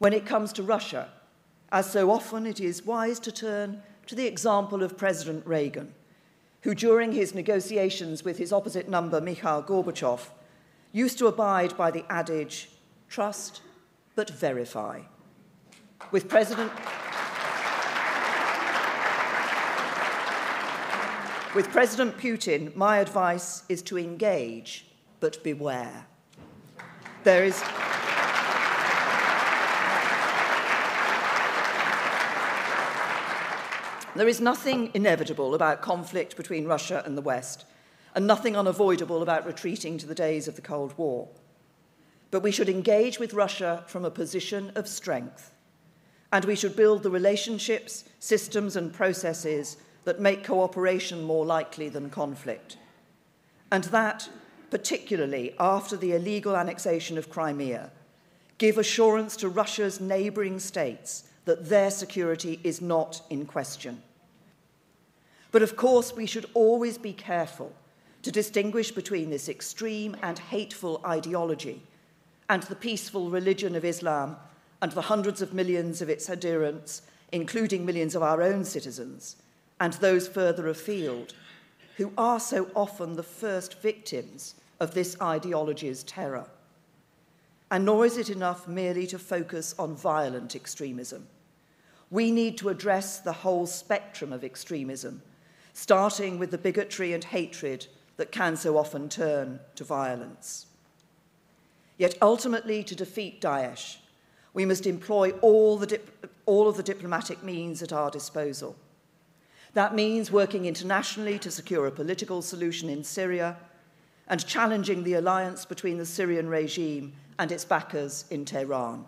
When it comes to Russia, as so often, it is wise to turn to the example of President Reagan, who during his negotiations with his opposite number, Mikhail Gorbachev, used to abide by the adage, trust but verify. With President Putin, my advice is to engage but beware. There is nothing inevitable about conflict between Russia and the West, and nothing unavoidable about retreating to the days of the Cold War. But we should engage with Russia from a position of strength, and we should build the relationships, systems, and processes that make cooperation more likely than conflict. And that, particularly after the illegal annexation of Crimea, give assurance to Russia's neighbouring states that their security is not in question. But of course, we should always be careful to distinguish between this extreme and hateful ideology and the peaceful religion of Islam and the hundreds of millions of its adherents, including millions of our own citizens, and those further afield, who are so often the first victims of this ideology's terror. And nor is it enough merely to focus on violent extremism. We need to address the whole spectrum of extremism, starting with the bigotry and hatred that can so often turn to violence. Yet ultimately, to defeat Daesh, we must employ all of the diplomatic means at our disposal. That means working internationally to secure a political solution in Syria and challenging the alliance between the Syrian regime and its backers in Tehran.